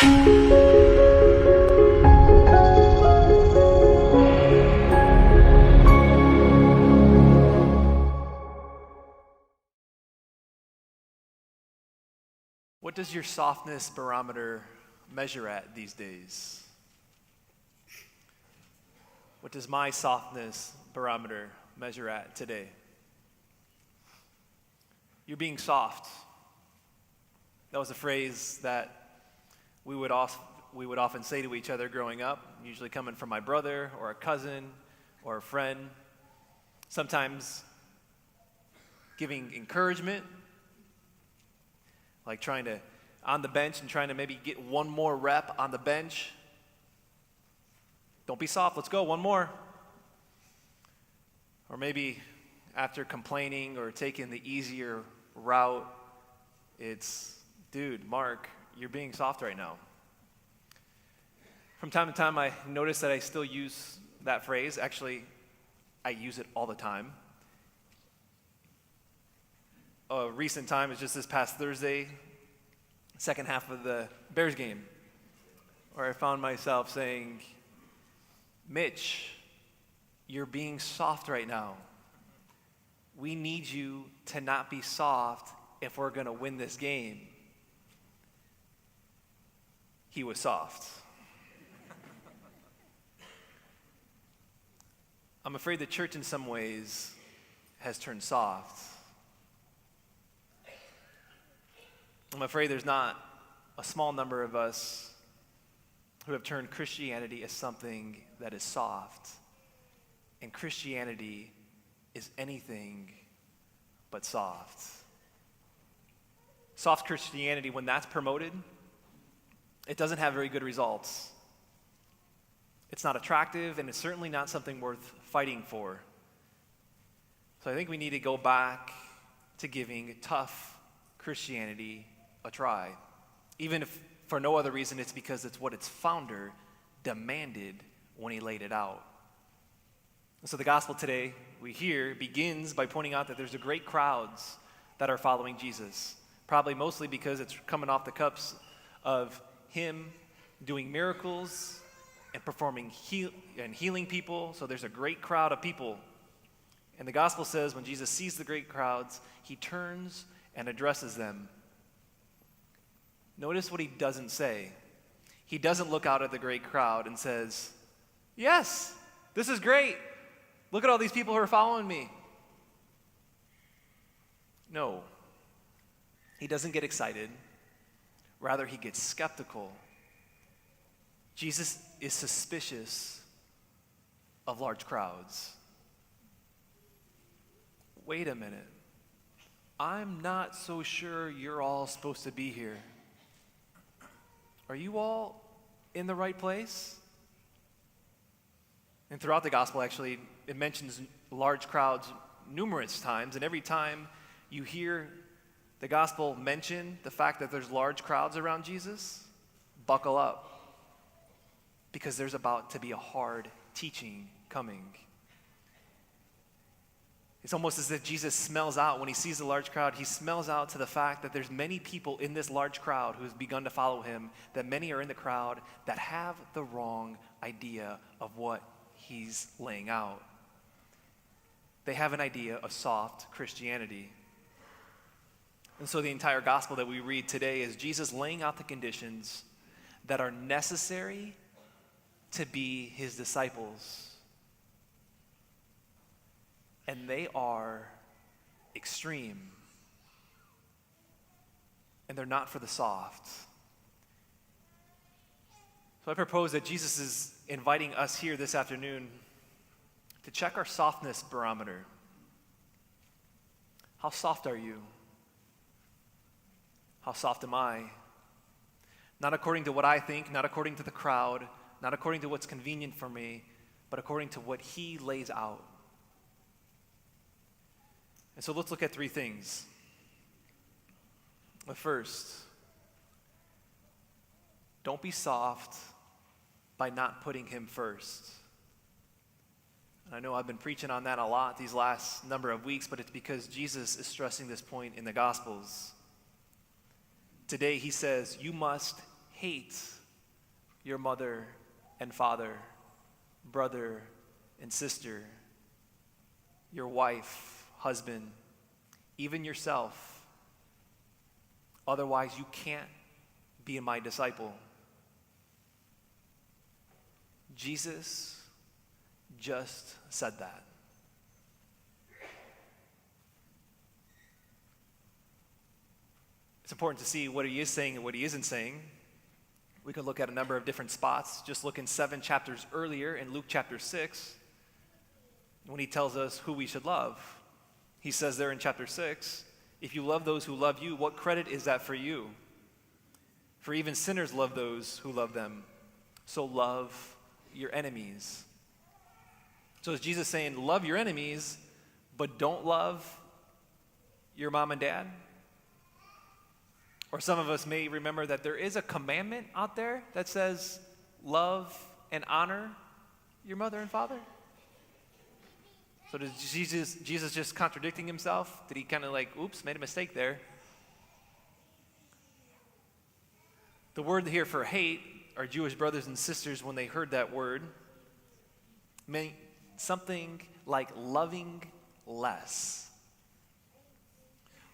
What does your softness barometer measure at these days? What does my softness barometer measure at today? You're being soft. That was a phrase that we would often say to each other growing up, usually coming from my brother or a cousin or a friend. Sometimes giving encouragement, like trying to, on the bench and trying to maybe get one more rep on the bench. Don't be soft, let's go, one more. Or maybe after complaining or taking the easier route, it's, dude, Mark, you're being soft right now. From time to time, I notice that I still use that phrase. Actually, I use it all the time. A recent time is just this past Thursday, second half of the Bears game, where I found myself saying, Mitch, you're being soft right now. We need you to not be soft if we're going to win this game. He was soft. I'm afraid the church in some ways has turned soft. I'm afraid there's not a small number of us who have turned Christianity as something that is soft. And Christianity is anything but soft. Soft Christianity, when that's promoted, it doesn't have very good results. It's not attractive, and it's certainly not something worth fighting for. So I think we need to go back to giving tough Christianity a try. Even if for no other reason, it's because it's what its founder demanded when he laid it out. And so the gospel today, we hear, begins by pointing out that there's a great crowds that are following Jesus. Probably mostly because it's coming off the cups of him doing miracles and performing and healing people. So there's a great crowd of people. And the gospel says when Jesus sees the great crowds, he turns and addresses them. Notice what he doesn't say. He doesn't look out at the great crowd and says, yes, this is great. Look at all these people who are following me. No, he doesn't get excited. Rather, he gets skeptical. Jesus is suspicious of large crowds. Wait a minute. I'm not so sure you're all supposed to be here. Are you all in the right place? And throughout the gospel, actually, it mentions large crowds numerous times, and every time you hear the gospel mention the fact that there's large crowds around Jesus, buckle up, because there's about to be a hard teaching coming. It's almost as if Jesus smells out, when he sees the large crowd, he smells out to the fact that there's many people in this large crowd who have begun to follow him, that many are in the crowd that have the wrong idea of what he's laying out. They have an idea of soft Christianity. And so the entire gospel that we read today is Jesus laying out the conditions that are necessary to be his disciples. And they are extreme. And they're not for the soft. So I propose that Jesus is inviting us here this afternoon to check our softness barometer. How soft are you? How soft am I? Not according to what I think, not according to the crowd, not according to what's convenient for me, but according to what he lays out. And so let's look at three things. The first, don't be soft by not putting him first. And I know I've been preaching on that a lot these last number of weeks, but it's because Jesus is stressing this point in the Gospels. Today he says, you must hate your mother and father, brother and sister, your wife, husband, even yourself. Otherwise, you can't be my disciple. Jesus just said that. It's important to see what he is saying and what he isn't saying. We could look at a number of different spots. Just look in 7 chapters earlier in Luke chapter 6 when he tells us who we should love. He says there in chapter 6, if you love those who love you, what credit is that for you? For even sinners love those who love them. So love your enemies. So is Jesus saying, love your enemies, but don't love your mom and dad? Or some of us may remember that there is a commandment out there that says, love and honor your mother and father. So does Jesus just contradicting himself? Did he kind of like, oops, made a mistake there? The word here for hate, our Jewish brothers and sisters, when they heard that word, meant something like loving less.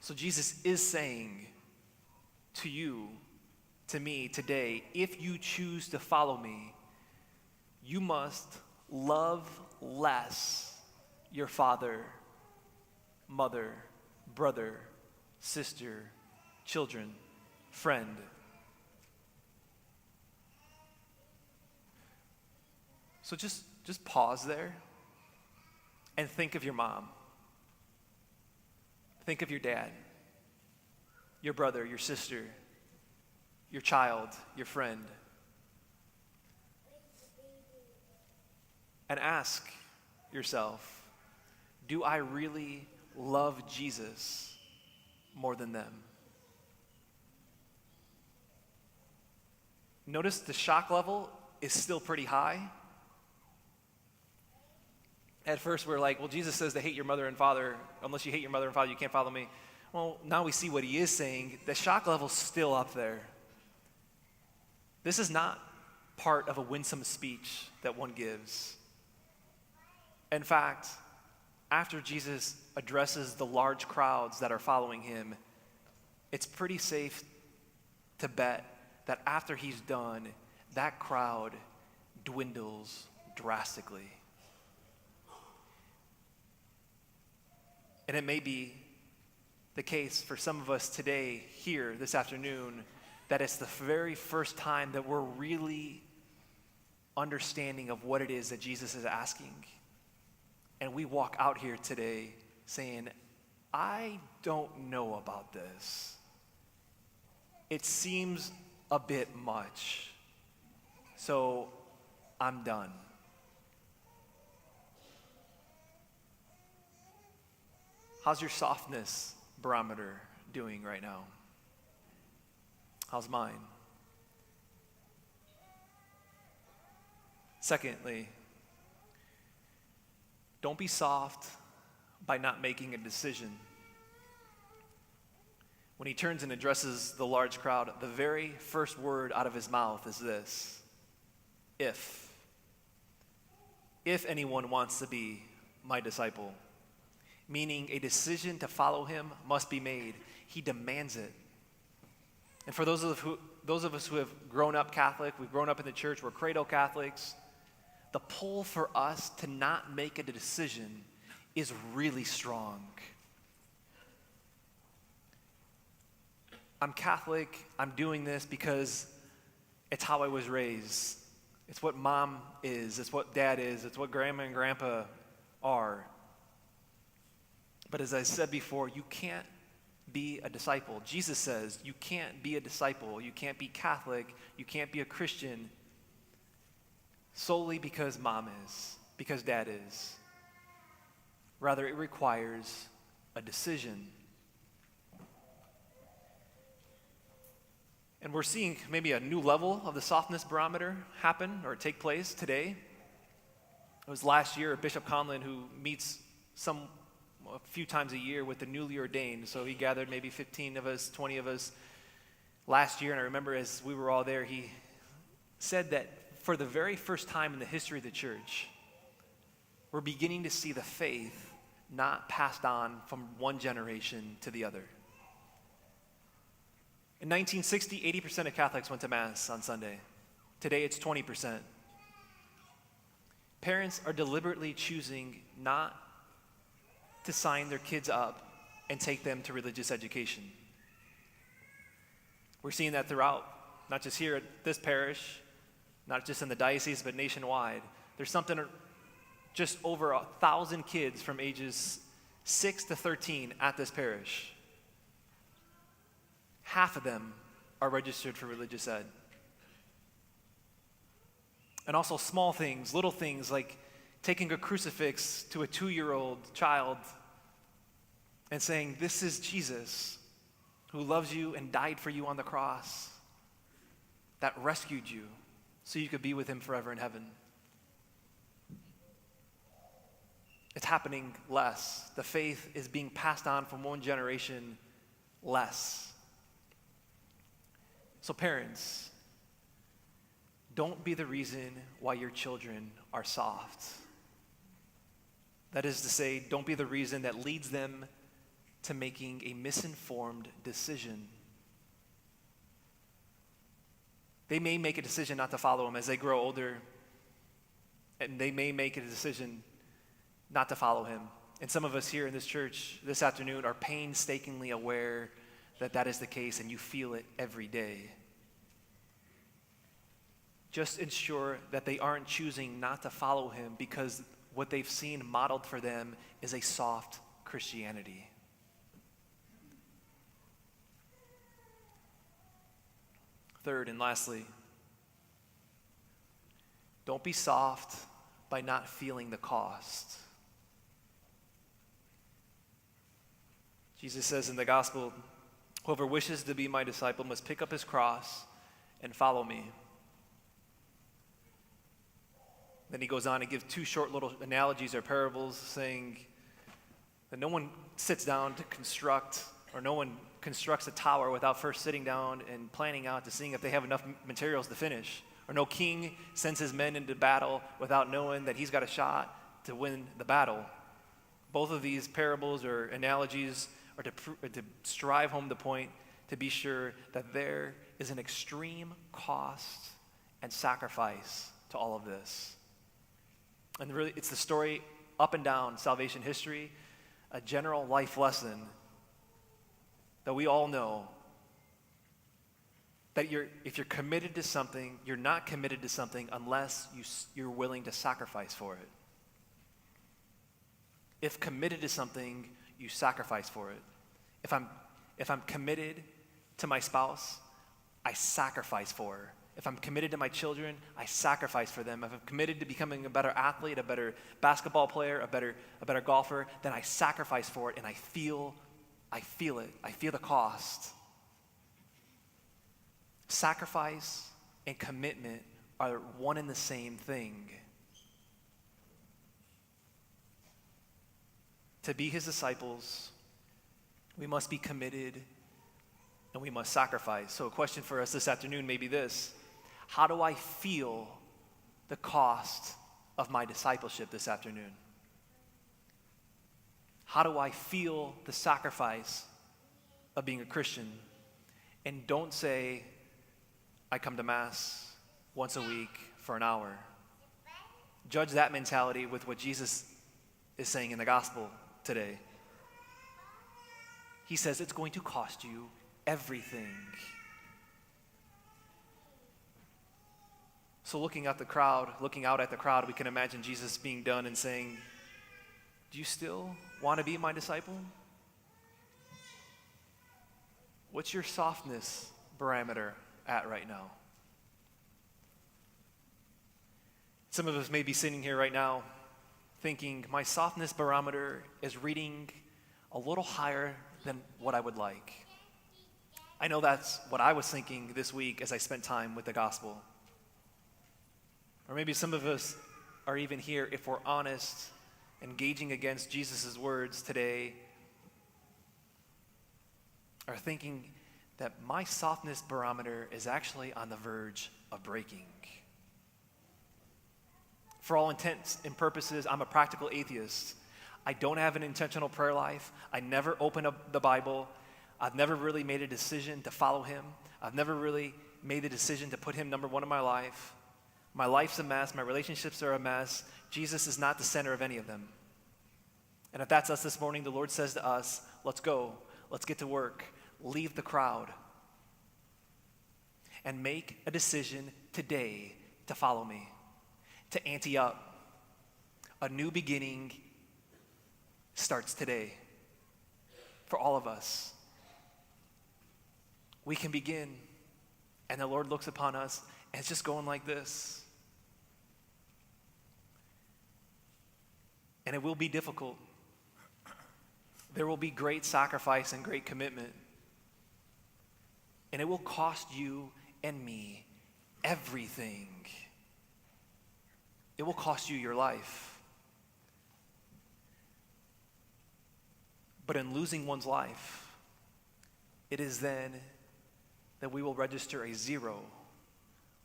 So Jesus is saying to you, to me today, if you choose to follow me, you must love less your father, mother, brother, sister, children, friend. So just pause there and think of your mom. Think of your dad, your brother, your sister, your child, your friend. And ask yourself, do I really love Jesus more than them? Notice the shock level is still pretty high. At first we're like, well, Jesus says to hate your mother and father. Unless you hate your mother and father, you can't follow me. Well, now we see what he is saying. The shock level's still up there. This is not part of a winsome speech that one gives. In fact, after Jesus addresses the large crowds that are following him, it's pretty safe to bet that after he's done, that crowd dwindles drastically. And it may be the case for some of us today, here, this afternoon, that it's the very first time that we're really understanding of what it is that Jesus is asking. And we walk out here today saying, I don't know about this. It seems a bit much. So I'm done. How's your softness barometer doing right now? How's mine? Secondly, don't be soft by not making a decision. When he turns and addresses the large crowd, the very first word out of his mouth is this: if anyone wants to be my disciple. Meaning a decision to follow him must be made. He demands it. And for those of us who have grown up Catholic, we've grown up in the church, we're cradle Catholics, the pull for us to not make a decision is really strong. I'm Catholic, I'm doing this because it's how I was raised. It's what mom is, it's what dad is, it's what grandma and grandpa are. But as I said before, you can't be a disciple. Jesus says you can't be a disciple, you can't be Catholic, you can't be a Christian solely because mom is, because dad is. Rather, it requires a decision. And we're seeing maybe a new level of the softness barometer happen or take place today. It was last year Bishop Conlon, who meets a few times a year with the newly ordained. So he gathered maybe 15 of us, 20 of us last year, and I remember as we were all there, he said that for the very first time in the history of the church, we're beginning to see the faith not passed on from one generation to the other. In 1960, 80% of Catholics went to Mass on Sunday. Today, it's 20%. Parents are deliberately choosing not to sign their kids up and take them to religious education. We're seeing that throughout, not just here at this parish, not just in the diocese, but nationwide. There's something just over 1,000 kids from ages 6 to 13 at this parish. Half of them are registered for religious ed. And also small things, little things like taking a crucifix to a 2-year-old child and saying, "This is Jesus who loves you and died for you on the cross, that rescued you so you could be with him forever in heaven." It's happening less. The faith is being passed on from one generation less. So parents, don't be the reason why your children are soft. That is to say, don't be the reason that leads them to making a misinformed decision. They may make a decision not to follow him as they grow older, and they may make a decision not to follow him. And some of us here in this church this afternoon are painstakingly aware that that is the case, and you feel it every day. Just ensure that they aren't choosing not to follow him because what they've seen modeled for them is a soft Christianity. Third and lastly, don't be soft by not feeling the cost. Jesus says in the gospel, "Whoever wishes to be my disciple must pick up his cross and follow me." Then he goes on and gives 2 short little analogies or parables saying that no one sits down to construct, or no one constructs a tower without first sitting down and planning out to seeing if they have enough materials to finish. Or no king sends his men into battle without knowing that he's got a shot to win the battle. Both of these parables or analogies are to strive home the point to be sure that there is an extreme cost and sacrifice to all of this. And really, it's the story up and down salvation history, a general life lesson that we all know that if you're committed to something, you're not committed to something unless you're willing to sacrifice for it. If committed to something, you sacrifice for it. If I'm committed to my spouse, I sacrifice for her. If I'm committed to my children, I sacrifice for them. If I'm committed to becoming a better athlete, a better basketball player, a better golfer, then I sacrifice for it, and I feel it. I feel the cost. Sacrifice and commitment are one and the same thing. To be his disciples, we must be committed and we must sacrifice. So a question for us this afternoon may be this: how do I feel the cost of my discipleship this afternoon? How do I feel the sacrifice of being a Christian? And don't say, "I come to Mass once a week for an hour." Judge that mentality with what Jesus is saying in the gospel today. He says it's going to cost you everything. So looking out at the crowd, we can imagine Jesus being done and saying, "Do you still want to be my disciple? What's your softness barometer at right now?" Some of us may be sitting here right now thinking, my softness barometer is reading a little higher than what I would like. I know that's what I was thinking this week as I spent time with the gospel. Or maybe some of us are even here, if we're honest, engaging against Jesus' words today, are thinking that my softness barometer is actually on the verge of breaking. For all intents and purposes, I'm a practical atheist. I don't have an intentional prayer life. I never open up the Bible. I've never really made a decision to follow him. I've never really made the decision to put him number one in my life. My life's a mess. My relationships are a mess. Jesus is not the center of any of them. And if that's us this morning, the Lord says to us, let's go. Let's get to work. Leave the crowd. And make a decision today to follow me, to ante up. A new beginning starts today for all of us. We can begin, and the Lord looks upon us, and it's just going like this. And it will be difficult. There will be great sacrifice and great commitment. And it will cost you and me everything. It will cost you your life. But in losing one's life, it is then that we will register a 0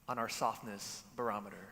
on our softness barometer.